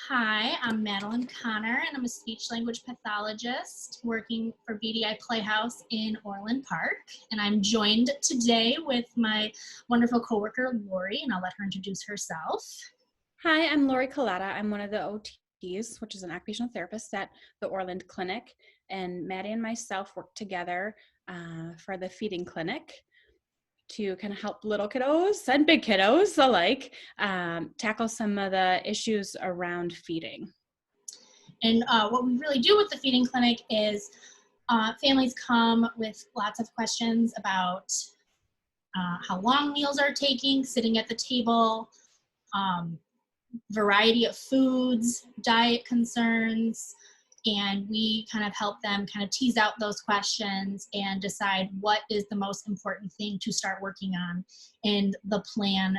Hi, I'm Madeline Connor, and I'm a speech language pathologist working for VDI Playhouse in Orland Park. And I'm joined today with my wonderful coworker, Lori, and I'll let her introduce herself. Hi, I'm Lori Colletta. I'm one of the OTs, which is an occupational therapist at the Orland Clinic. And Maddie and myself work together for the feeding clinic to kind of help little kiddos and big kiddos alike tackle some of the issues around feeding. And what we really do with the feeding clinic is families come with lots of questions about how long meals are taking, sitting at the table, variety of foods, diet concerns, and we kind of help them kind of tease out those questions and decide what is the most important thing to start working on and the plan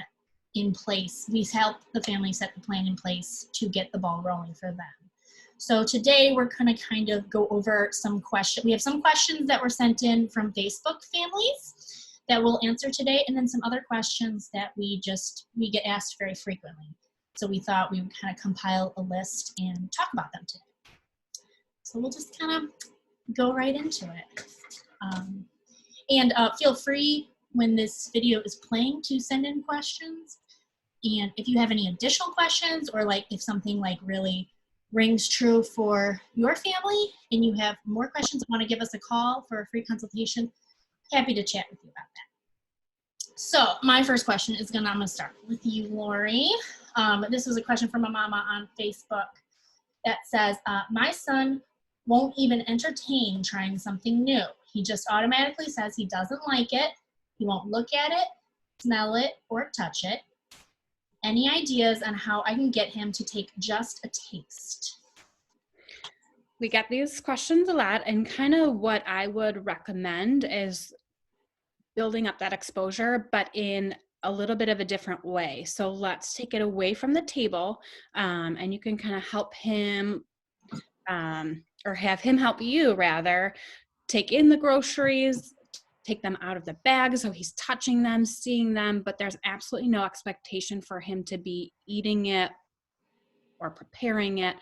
in place. We help the family set the plan in place to get the ball rolling for them. So today we're going to kind of go over some questions. We have some questions that were sent in from Facebook families that we'll answer today, and then some other questions that we get asked very frequently. So we thought we would kind of compile a list and talk about them today. So we'll just kind of go right into it. And feel free when this video is playing to send in questions. And if you have any additional questions, or like if something like really rings true for your family and you have more questions, want to give us a call for a free consultation, happy to chat with you about that. So my first question is I'm gonna start with you, Lori. This was a question from a mama on Facebook that says, my son won't even entertain trying something new. He just automatically says he doesn't like it. He won't look at it, smell it, or touch it. Any ideas on how I can get him to take just a taste? We get these questions a lot, and kind of what I would recommend is building up that exposure, but in a little bit of a different way. So let's take it away from the table, and you can kind of help him or have him help you rather take in the groceries, take them out of the bag so he's touching them, seeing them, but there's absolutely no expectation for him to be eating it or preparing it.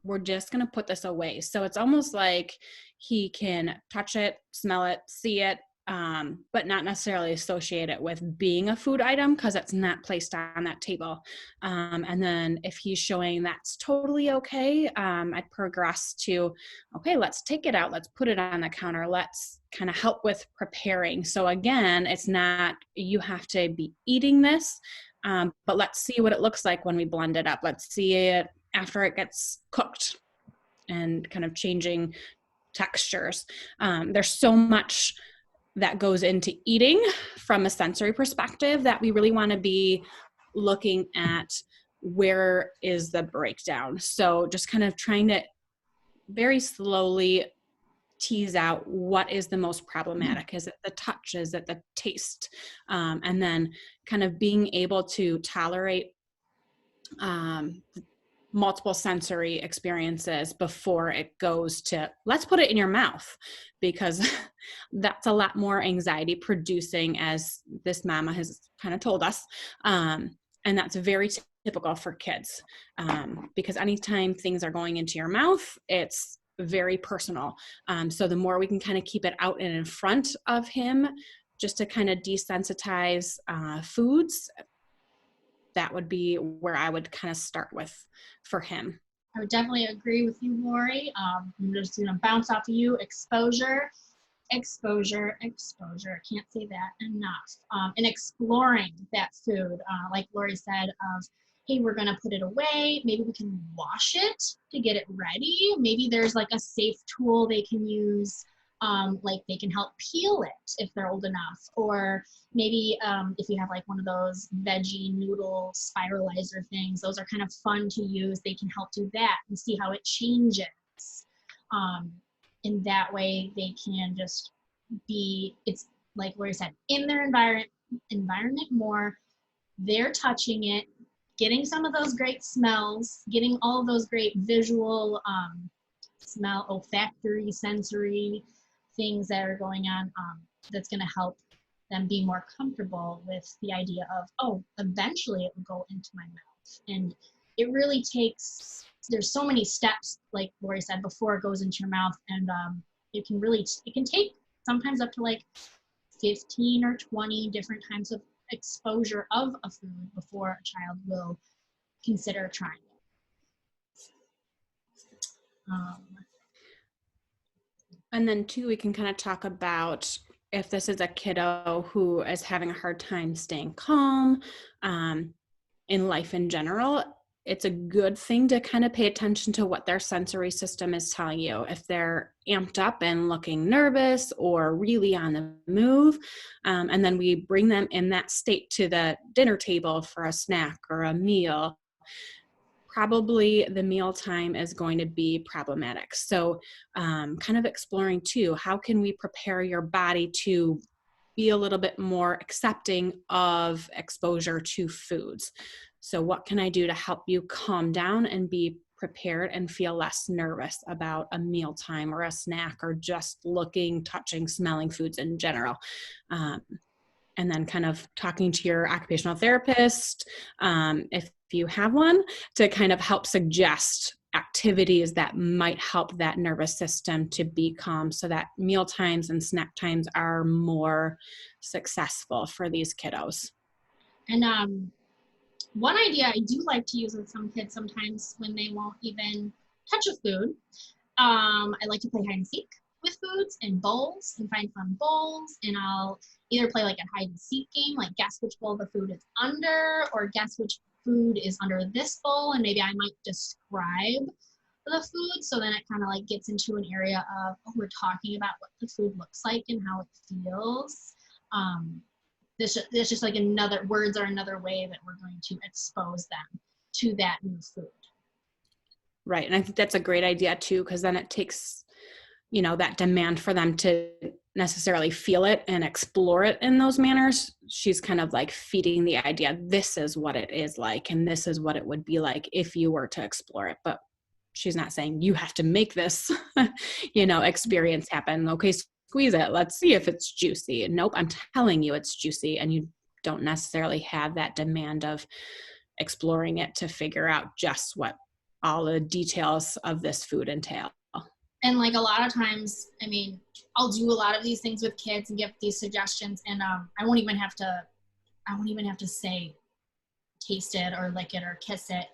We're just going to put this away. So it's almost like he can touch it, smell it, see it, but not necessarily associate it with being a food item because it's not placed on that table. And then if he's showing that's totally okay, I'd progress to, okay, let's take it out. Let's put it on the counter. Let's kind of help with preparing. So again, it's not, you have to be eating this, but let's see what it looks like when we blend it up. Let's see it after it gets cooked and kind of changing textures. There's so much that goes into eating from a sensory perspective that we really want to be looking at where is the breakdown. So just kind of trying to very slowly tease out what is the most problematic. Is it the touch? Is it the taste? And then kind of being able to tolerate multiple sensory experiences before it goes to, let's put it in your mouth, because that's a lot more anxiety producing, as this mama has kind of told us. And that's very typical for kids, because anytime things are going into your mouth, it's very personal. So the more we can kind of keep it out and in front of him, just to kind of desensitize foods, that would be where I would kind of start with for him. I would definitely agree with you, Lori. I'm just going to bounce off of you. Exposure. I can't say that enough. And exploring that food, like Lori said, of, hey, we're going to put it away. Maybe we can wash it to get it ready. Maybe there's like a safe tool they can use. Like they can help peel it if they're old enough, or maybe if you have like one of those veggie noodle spiralizer things, those are kind of fun to use. They can help do that and see how it changes. In that way, they can just be, it's like Lori said, in their environment more. They're touching it, getting some of those great smells, getting all of those great visual smell, olfactory, sensory things that are going on, that's going to help them be more comfortable with the idea of, oh, eventually it will go into my mouth. And it really takes, there's so many steps, like Lori said, before it goes into your mouth. And it can take sometimes up to like 15 or 20 different times of exposure of a food before a child will consider trying it. And then too, we can kind of talk about if this is a kiddo who is having a hard time staying calm in life in general, it's a good thing to kind of pay attention to what their sensory system is telling you. If they're amped up and looking nervous or really on the move, and then we bring them in that state to the dinner table for a snack or a meal, probably the meal time is going to be problematic. So kind of exploring too, how can we prepare your body to be a little bit more accepting of exposure to foods? So what can I do to help you calm down and be prepared and feel less nervous about a mealtime or a snack or just looking, touching, smelling foods in general? And then kind of talking to your occupational therapist, if you have one, to kind of help suggest activities that might help that nervous system to be calm so that meal times and snack times are more successful for these kiddos. And one idea I do like to use with some kids sometimes when they won't even touch a food, I like to play hide and seek with foods and bowls and find fun bowls, and I'll either play like a hide and seek game, like guess which bowl the food is under, or guess which food is under this bowl, and maybe I might describe the food, so then it kind of like gets into an area of, oh, we're talking about what the food looks like and how it feels. This just like words are another way that we're going to expose them to that new food. Right, and I think that's a great idea too, because then it takes, that demand for them to necessarily feel it and explore it in those manners. She's kind of like feeding the idea, this is what it is like, and this is what it would be like if you were to explore it. But she's not saying you have to make this, experience happen. Okay, squeeze it. Let's see if it's juicy. Nope, I'm telling you it's juicy, and you don't necessarily have that demand of exploring it to figure out just what all the details of this food entail. And like a lot of times, I mean, I'll do a lot of these things with kids and give these suggestions, and I won't even have to say taste it or lick it or kiss it.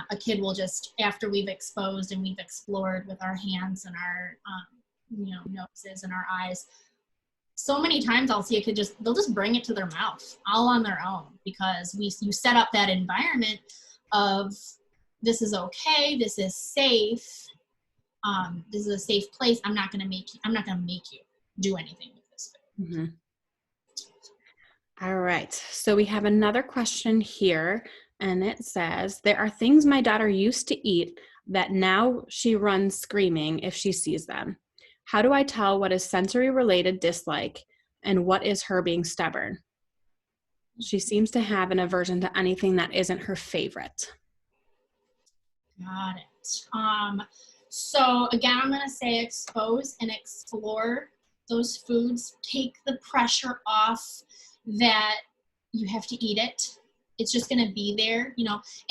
A kid will just, after we've exposed and we've explored with our hands and our noses and our eyes, so many times I'll see a kid they'll just bring it to their mouth all on their own, because you set up that environment of, this is okay, this is safe. This is a safe place. I'm not going to make you do anything with this food. Mm-hmm. All right. So we have another question here, and it says, there are things my daughter used to eat that now she runs screaming if she sees them. How do I tell what is sensory related dislike and what is her being stubborn? She seems to have an aversion to anything that isn't her favorite. Got it. So again, I'm going to say expose and explore those foods. Take the pressure off that you have to eat it. It's just going to be there,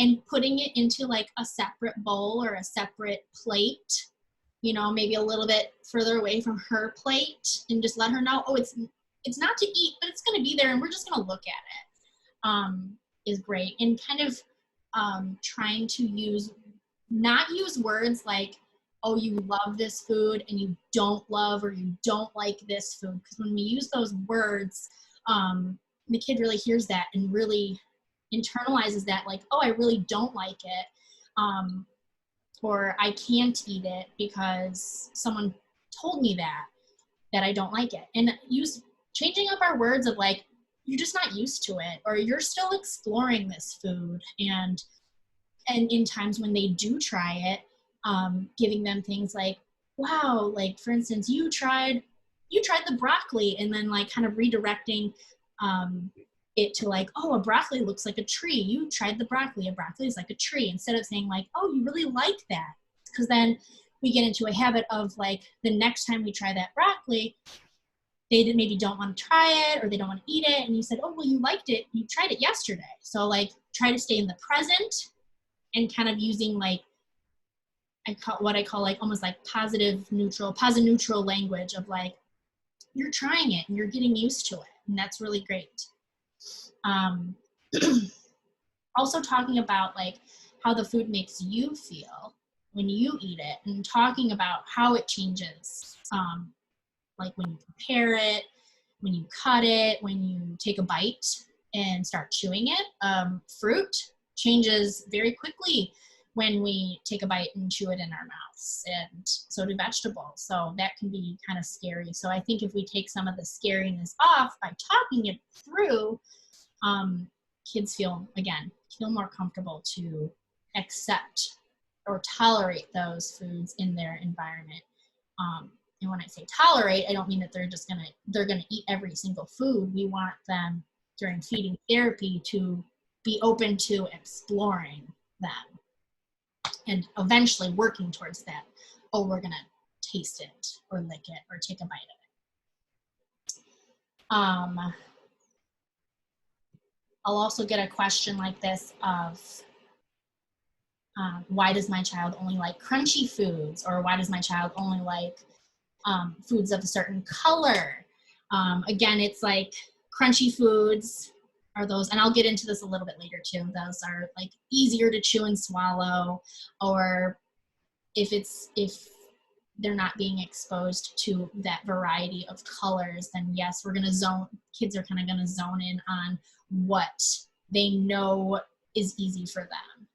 and putting it into like a separate bowl or a separate plate, maybe a little bit further away from her plate, and just let her know, oh, it's not to eat, but it's going to be there, and we're just going to look at it, is great. And kind of trying to not use words like, oh, you love this food and you don't love, or you don't like this food. Because when we use those words, the kid really hears that and really internalizes that, like, oh, I really don't like it. Or I can't eat it because someone told me that I don't like it. And changing up our words of like, you're just not used to it, or you're still exploring this food. And in times when they do try it, giving them things like, wow, like for instance, you tried the broccoli, and then like kind of redirecting it to like, oh, a broccoli looks like a tree. You tried the broccoli. A broccoli is like a tree. Instead of saying like, oh, you really like that. Because then we get into a habit of like, the next time we try that broccoli, they maybe don't want to try it, or they don't want to eat it. And you said, oh, well, you liked it. You tried it yesterday. So like, try to stay in the present and kind of using like, what I call like almost like positive neutral language of like, you're trying it and you're getting used to it. And that's really great. Also talking about like how the food makes you feel when you eat it, and talking about how it changes. Like when you prepare it, when you cut it, when you take a bite and start chewing it. Fruit changes very quickly when we take a bite and chew it in our mouths, and so do vegetables. So that can be kind of scary. So I think if we take some of the scariness off by talking it through, kids feel more comfortable to accept or tolerate those foods in their environment. And when I say tolerate, I don't mean that they're gonna eat every single food. We want them during feeding therapy to be open to exploring them, and eventually working towards that. Oh, we're gonna taste it or lick it or take a bite of it. I'll also get a question like this of, why does my child only like crunchy foods? Or why does my child only like foods of a certain color? Again, it's like crunchy foods are those, and I'll get into this a little bit later too, those are like easier to chew and swallow, or if they're not being exposed to that variety of colors, then yes, kids are kind of gonna zone in on what they know is easy for them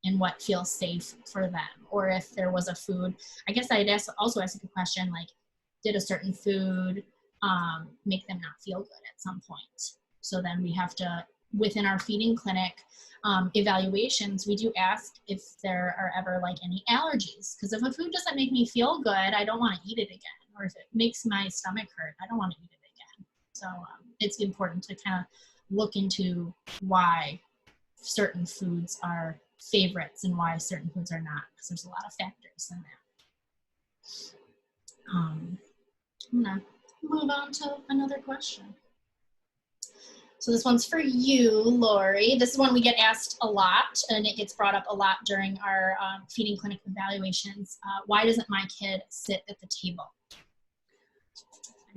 and what feels safe for them. Or if there was a food, I guess I'd also ask a question like, did a certain food make them not feel good at some point? So then we have to, within our feeding clinic evaluations, we do ask if there are ever like any allergies. Because if a food doesn't make me feel good, I don't want to eat it again. Or if it makes my stomach hurt, I don't want to eat it again. So it's important to kind of look into why certain foods are favorites and why certain foods are not, because there's a lot of factors in that. I'm gonna move on to another question. So this one's for you, Lori. This is one we get asked a lot, and it gets brought up a lot during our feeding clinic evaluations. Why doesn't my kid sit at the table?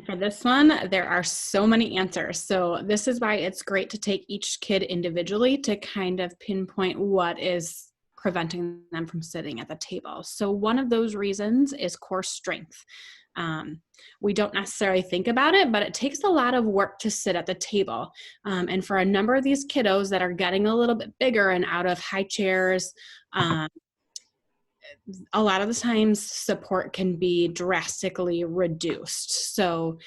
For this one, there are so many answers. So this is why it's great to take each kid individually to kind of pinpoint what is preventing them from sitting at the table. So one of those reasons is core strength. We don't necessarily think about it, but it takes a lot of work to sit at the table. And for a number of these kiddos that are getting a little bit bigger and out of high chairs, a lot of the times support can be drastically reduced. So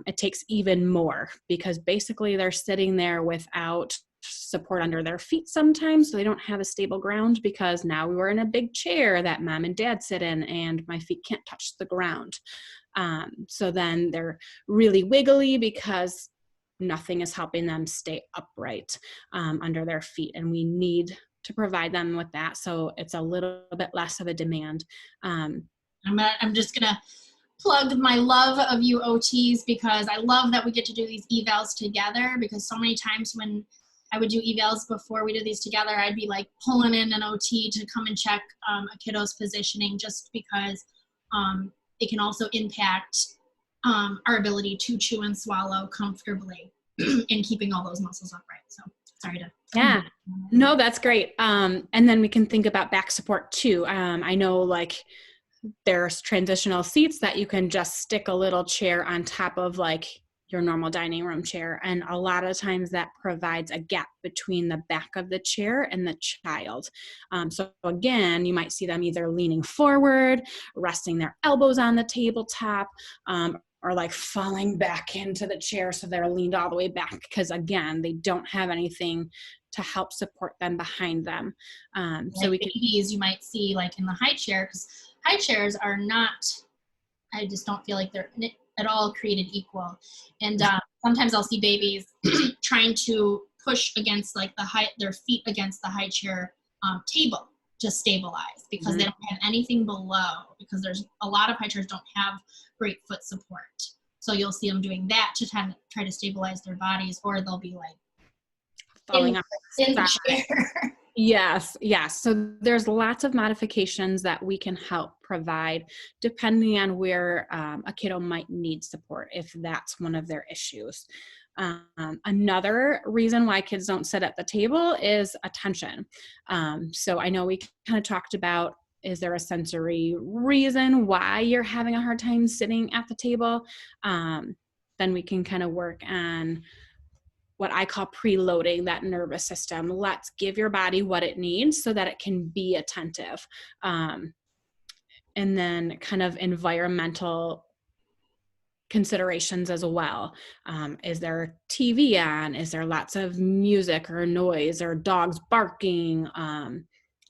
it takes even more, because basically they're sitting there without support under their feet sometimes, so they don't have a stable ground, because now we were in a big chair that mom and dad sit in and my feet can't touch the ground. So then they're really wiggly because nothing is helping them stay upright under their feet, and we need to provide them with that, so it's a little bit less of a demand. I'm just gonna plug my love of you OTs, because I love that we get to do these evals together, because so many times when I would do evals before we did these together, I'd be like pulling in an OT to come and check a kiddo's positioning, just because it can also impact our ability to chew and swallow comfortably and keeping all those muscles upright. So sorry to. Yeah, no, that's great. And then we can think about back support too. I know like there's transitional seats that you can just stick a little chair on top of like your normal dining room chair. And a lot of times that provides a gap between the back of the chair and the child. So again, you might see them either leaning forward, resting their elbows on the tabletop, or like falling back into the chair so they're leaned all the way back, because again, they don't have anything to help support them behind them. So we babies, you might see like in the high chair, because high chairs are not, I just don't feel like they're at all created equal. And sometimes I'll see babies trying to push against like their feet against the high chair table to stabilize, because they don't have anything below, because there's a lot of high chairs don't have great foot support. So you'll see them doing that to try to stabilize their bodies, or they'll be like falling off in the chair. Yes, yes. So there's lots of modifications that we can help provide depending on where a kiddo might need support if that's one of their issues. Another reason why kids don't sit at the table is attention. So I know we kind of talked about, is there a sensory reason why you're having a hard time sitting at the table? Then we can kind of work on what I call preloading that nervous system. Let's give your body what it needs so that it can be attentive. And then kind of environmental considerations as well. Is there TV on? Is there lots of music or noise or dogs barking?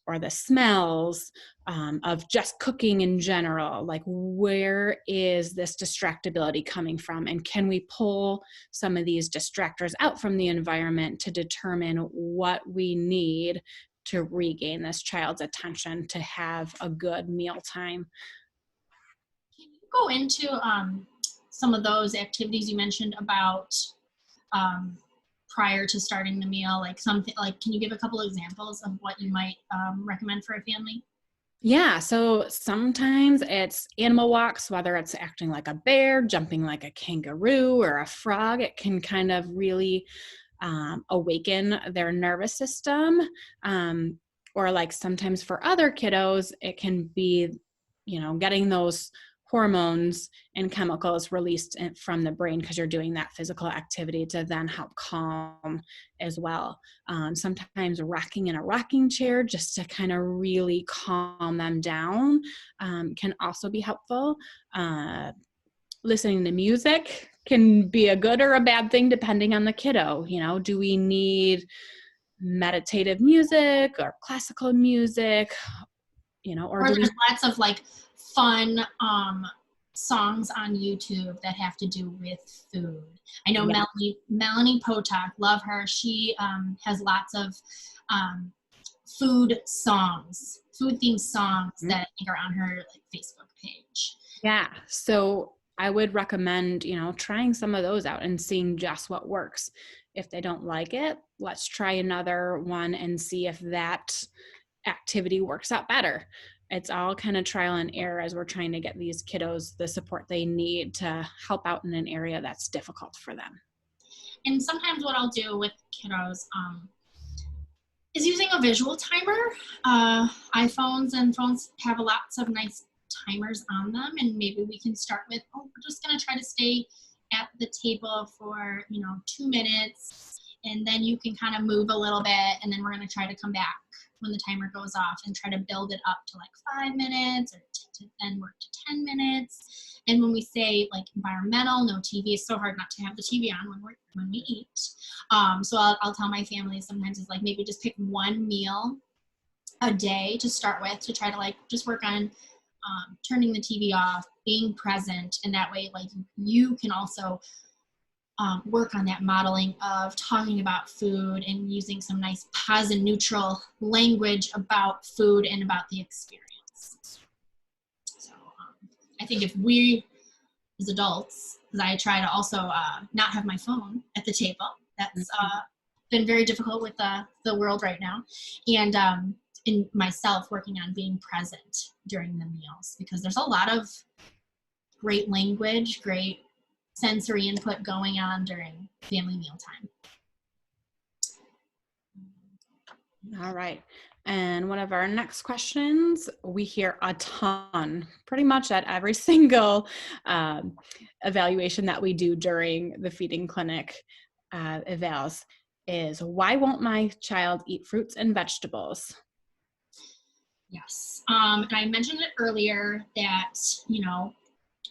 Or the smells of just cooking in general? Like, where is this distractibility coming from? And can we pull some of these distractors out from the environment to determine what we need to regain this child's attention to have a good mealtime? Can you go into some of those activities you mentioned about prior to starting the meal, like something like, can you give a couple examples of what you might recommend for a family? Yeah, so sometimes it's animal walks, whether it's acting like a bear, jumping like a kangaroo or a frog. It can kind of really awaken their nervous system. Or like sometimes for other kiddos, it can be, getting those hormones and chemicals released from the brain because you're doing that physical activity to then help calm as well. Sometimes rocking in a rocking chair just to kind of really calm them down can also be helpful. Listening to music can be a good or a bad thing depending on the kiddo. Do we need meditative music or classical music, or do we? There's lots of like fun songs on YouTube that have to do with food. I know Yeah. Melanie Potok, love her. She has lots of food themed songs that I think are on her like Facebook page. Yeah. So I would recommend, trying some of those out and seeing just what works. If they don't like it, let's try another one and see if that activity works out better. It's all kind of trial and error as we're trying to get these kiddos the support they need to help out in an area that's difficult for them. And sometimes what I'll do with kiddos is using a visual timer. iPhones and phones have lots of nice timers on them, and maybe we can start with, we're just going to try to stay at the table for 2 minutes, and then you can kind of move a little bit, and then we're going to try to come back when the timer goes off and try to build it up to like 5 minutes, or to then work to 10 minutes. And when we say like environmental, no TV, it's so hard not to have the TV on when we eat. So I'll tell my family sometimes it's like maybe just pick one meal a day to start with, to try to like just work on turning the TV off, being present, and that way like you can also work on that modeling of talking about food and using some nice positive, neutral language about food and about the experience. So I think if we as adults, because I try to also not have my phone at the table. That's been very difficult with the world right now. And in myself working on being present during the meals, because there's a lot of great language, great sensory input going on during family mealtime. All right. And one of our next questions, we hear a ton, pretty much at every single evaluation that we do during the feeding clinic evals, is why won't my child eat fruits and vegetables? Yes. And I mentioned it earlier that,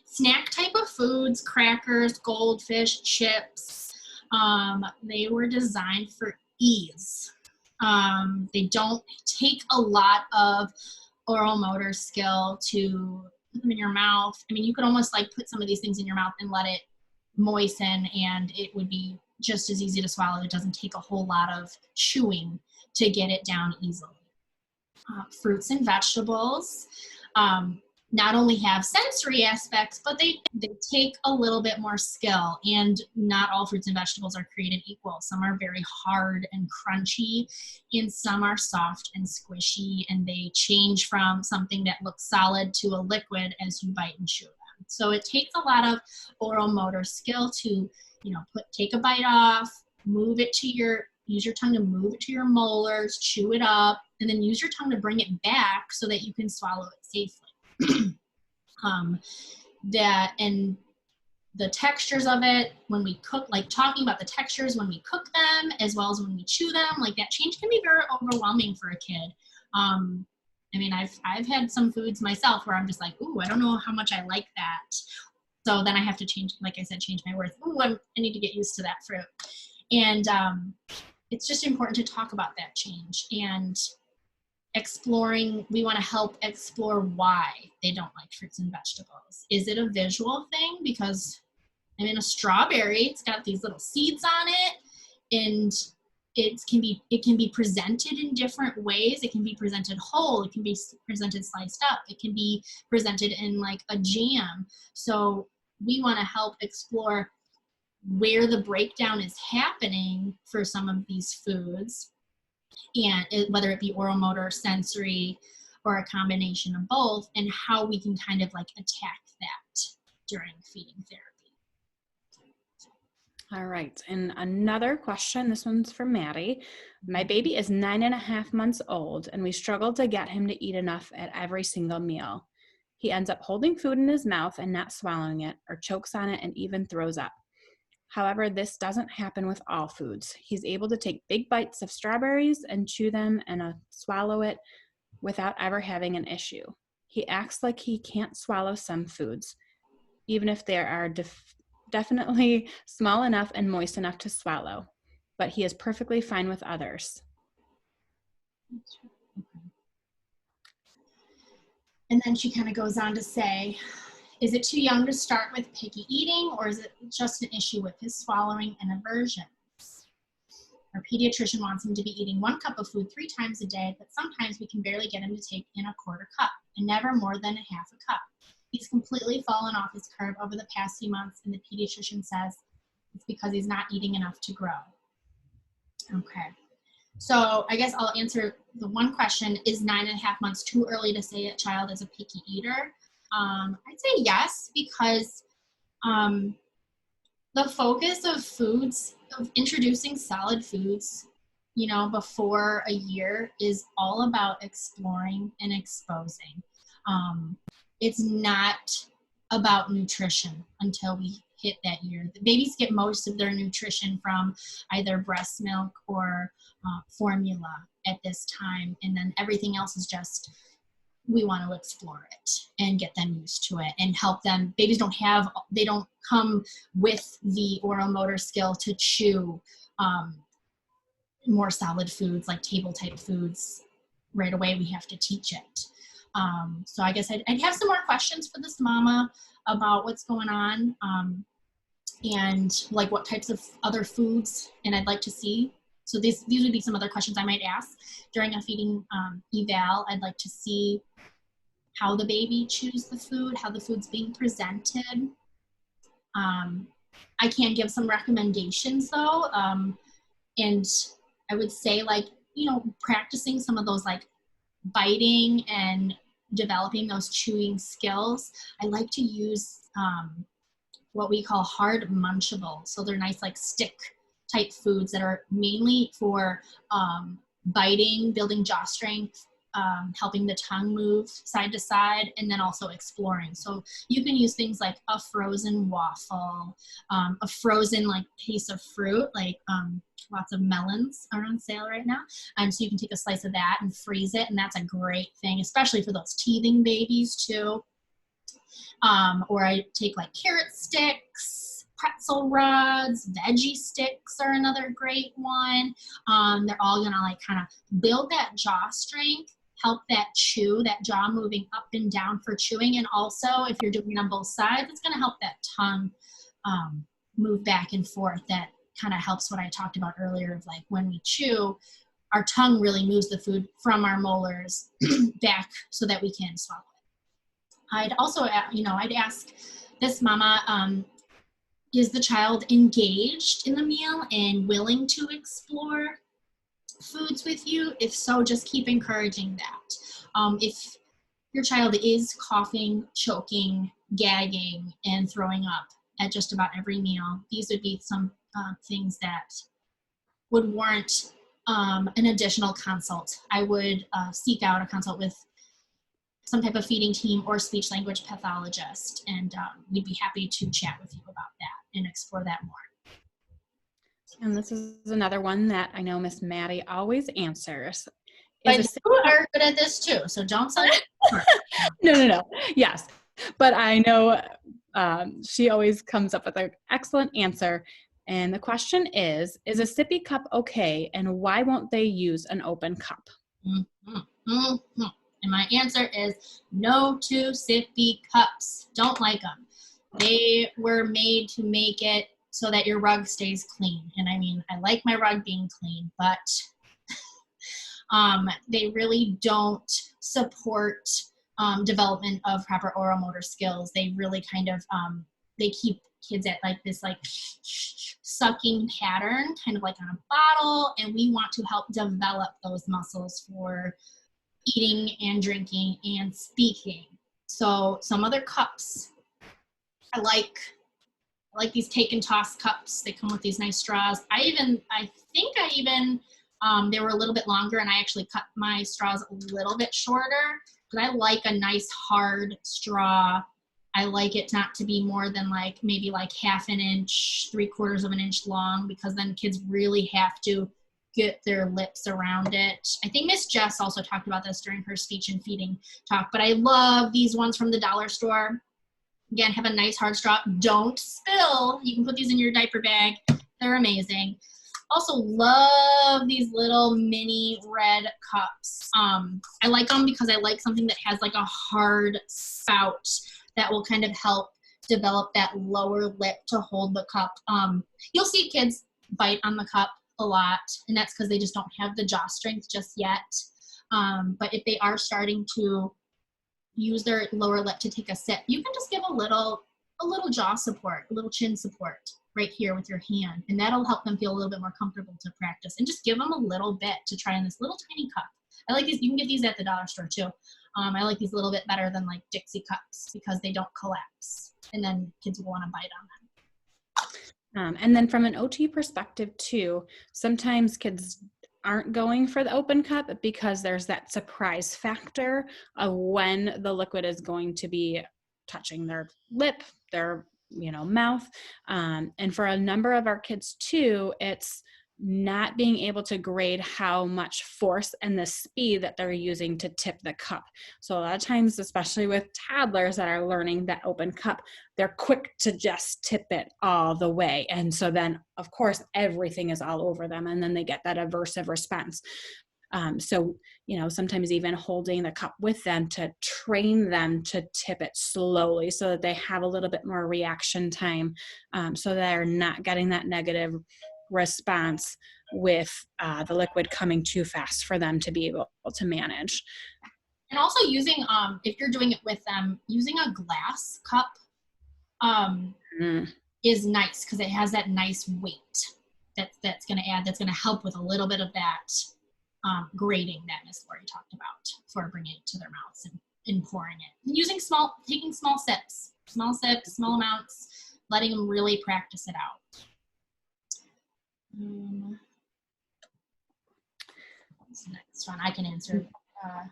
snack type of foods, crackers, goldfish, chips, they were designed for ease. They don't take a lot of oral motor skill to put them in your mouth. I mean, you could almost like put some of these things in your mouth and let it moisten, and it would be just as easy to swallow. It doesn't take a whole lot of chewing to get it down easily. Fruits and vegetables. not only have sensory aspects, but they take a little bit more skill. And not all fruits and vegetables are created equal. Some are very hard and crunchy, and some are soft and squishy, and they change from something that looks solid to a liquid as you bite and chew them. So it takes a lot of oral motor skill to, take a bite off, use your tongue to move it to your molars, chew it up, and then use your tongue to bring it back so that you can swallow it safely. And the textures of it when we cook, like talking about the textures when we cook them as well as when we chew them, like that change can be very overwhelming for a kid. I've had some foods myself where I'm just like, ooh, I don't know how much I like that. So then I have to change my words. Ooh, I need to get used to that fruit. And it's just important to talk about that change and exploring. We want to help explore why they don't like fruits and vegetables. Is it a visual thing? Because a strawberry, it's got these little seeds on it, and it can be presented in different ways. It can be presented whole. It can be presented sliced up. It can be presented in like a jam. So we want to help explore where the breakdown is happening for some of these foods, and whether it be oral, motor, sensory, or a combination of both, and how we can kind of like attack that during feeding therapy. All right, and another question, this one's for Maddie. My baby is 9.5 months old, and we struggle to get him to eat enough at every single meal. He ends up holding food in his mouth and not swallowing it, or chokes on it and even throws up. However, this doesn't happen with all foods. He's able to take big bites of strawberries and chew them and swallow it without ever having an issue. He acts like he can't swallow some foods, even if they are definitely small enough and moist enough to swallow, but he is perfectly fine with others. And then she kind of goes on to say, is it too young to start with picky eating, or is it just an issue with his swallowing and aversion? Our pediatrician wants him to be eating 1 cup of food 3 times a day, but sometimes we can barely get him to take in a 1/4 cup, and never more than a 1/2 cup. He's completely fallen off his curve over the past few months, and the pediatrician says it's because he's not eating enough to grow. Okay. So I guess I'll answer the one question, is 9.5 months too early to say a child is a picky eater? I'd say yes, because the focus of foods, of introducing solid foods, before a year is all about exploring and exposing. It's not about nutrition until we hit that year. The babies get most of their nutrition from either breast milk or formula at this time, and then everything else is just, we want to explore it and get them used to it and help them. Babies they don't come with the oral motor skill to chew more solid foods, like table type foods, right away. We have to teach it. So I guess I'd have some more questions for this mama about what's going on, and like what types of other foods, and I'd like to see. So these would be some other questions I might ask during a feeding eval. I'd like to see how the baby chews the food, how the food's being presented. I can give some recommendations though, and I would say, like, practicing some of those like biting and developing those chewing skills. I like to use what we call hard munchables. So they're nice like stick type foods that are mainly for biting, building jaw strength, helping the tongue move side to side, and then also exploring. So you can use things like a frozen waffle, a frozen like piece of fruit, like lots of melons are on sale right now. And so you can take a slice of that and freeze it, and that's a great thing, especially for those teething babies too. Or I take like carrot sticks, pretzel rods, veggie sticks are another great one. They're all gonna like kind of build that jaw strength, help that jaw moving up and down for chewing. And also if you're doing it on both sides, it's gonna help that tongue move back and forth. That kind of helps what I talked about earlier of like when we chew, our tongue really moves the food from our molars back so that we can swallow I'd also, I'd ask this mama, is the child engaged in the meal and willing to explore foods with you? If so, just keep encouraging that. If your child is coughing, choking, gagging, and throwing up at just about every meal, these would be some things that would warrant an additional consult. I would seek out a consult with some type of feeding team or speech language pathologist, and we'd be happy to chat with you about that and explore that more. And this is another one that I know Miss Maddie always answers. But you are good at this too, so don't say No. Yes, but I know she always comes up with an excellent answer. And the question is a sippy cup okay, and why won't they use an open cup? Mm-hmm. Mm-hmm. And my answer is no to sippy cups. Don't like them. They were made to make it so that your rug stays clean. And I mean, I like my rug being clean, but they really don't support development of proper oral motor skills. They really kind of, they keep kids at like this like sucking pattern, kind of like on a bottle. And we want to help develop those muscles for eating and drinking and speaking. So some other cups, I like these take and toss cups. They come with these nice straws. I think they were a little bit longer, and I actually cut my straws a little bit shorter because I like a nice hard straw. I like it not to be more than maybe half an inch, 3/4 of an inch long, because then kids really have to get their lips around it. I think Miss Jess also talked about this during her speech and feeding talk, but I love these ones from the dollar store. Again, have a nice hard straw. Don't spill. You can put these in your diaper bag. They're amazing. Also love these little mini red cups. I like them because I like something that has like a hard spout that will kind of help develop that lower lip to hold the cup. You'll see kids bite on the cup a lot, and that's because they just don't have the jaw strength just yet. But if they are starting to use their lower lip to take a sip, you can just give a little jaw support, a little chin support right here with your hand, and that'll help them feel a little bit more comfortable to practice. And just give them a little bit to try in this little tiny cup. I like these. You can get these at the dollar store too. I like these a little bit better than like Dixie cups because they don't collapse, and then kids will want to bite on them. And then from an OT perspective too, sometimes kids aren't going for the open cup because there's that surprise factor of when the liquid is going to be touching their lip, their mouth. And for a number of our kids too, it's not being able to grade how much force and the speed that they're using to tip the cup. So a lot of times, especially with toddlers that are learning that open cup, they're quick to just tip it all the way. And so then, of course, everything is all over them, and then they get that aversive response. So, sometimes even holding the cup with them to train them to tip it slowly so that they have a little bit more reaction time, so they're not getting that negative response with the liquid coming too fast for them to be able to manage. And also using, if you're doing it with them, using a glass cup is nice because it has that nice weight that's going to help with a little bit of that grading that Miss Lori talked about for bringing it to their mouths and pouring it. And taking small sips, small amounts, letting them really practice it out. What's the next one? I can answer.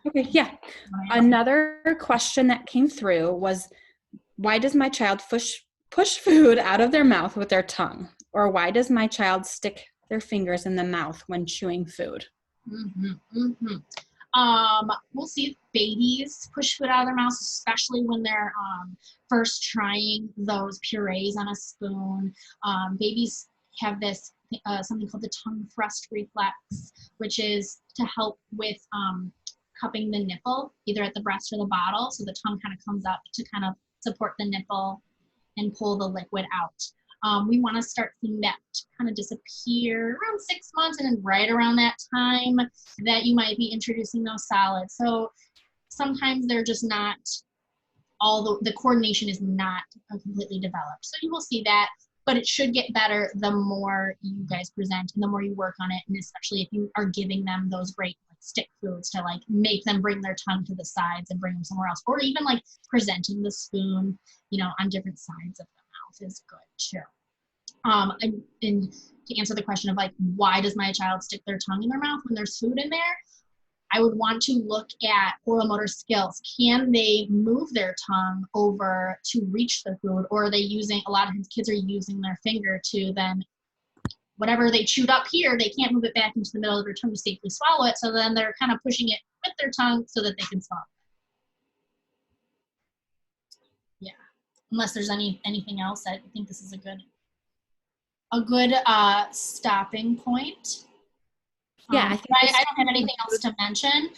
Okay, yeah. Another question that came through was, why does my child push food out of their mouth with their tongue? Or why does my child stick their fingers in the mouth when chewing food? We'll see babies push food out of their mouths, especially when they're first trying those purees on a spoon. Babies have this something called the tongue thrust reflex, which is to help with cupping the nipple, either at the breast or the bottle. So the tongue kind of comes up to kind of support the nipple and pull the liquid out. We want to start seeing that kind of disappear around 6 months, and then right around that time that you might be introducing those solids. So sometimes they're just not all the coordination is not completely developed. So you will see that, but it should get better the more you guys present and the more you work on it, and especially if you are giving them those great stick foods to like make them bring their tongue to the sides and bring them somewhere else, or even like presenting the spoon, you know, on different sides of the mouth is good too. And to answer the question of like, why does my child stick their tongue in their mouth when there's food in there? I would want to look at oral motor skills. Can they move their tongue over to reach the food, or are they using, a lot of kids are using their finger to then, whatever they chewed up here, they can't move it back into the middle of their tongue to safely swallow it, so then they're kind of pushing it with their tongue so that they can swallow it. Yeah, unless there's anything else, I think this is a good stopping point. Yeah, I don't have anything else to mention,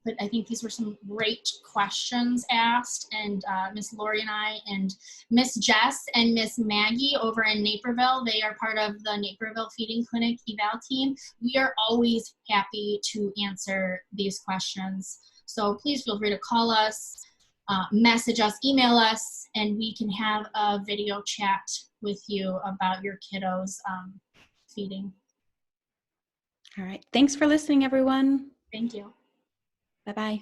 but I think these were some great questions asked, and Miss Lori and I and Miss Jess and Miss Maggie over in Naperville, they are part of the Naperville Feeding Clinic eval team. We are always happy to answer these questions. So please feel free to call us, message us, email us, and we can have a video chat with you about your kiddos feeding. All right. Thanks for listening, everyone. Thank you. Bye-bye.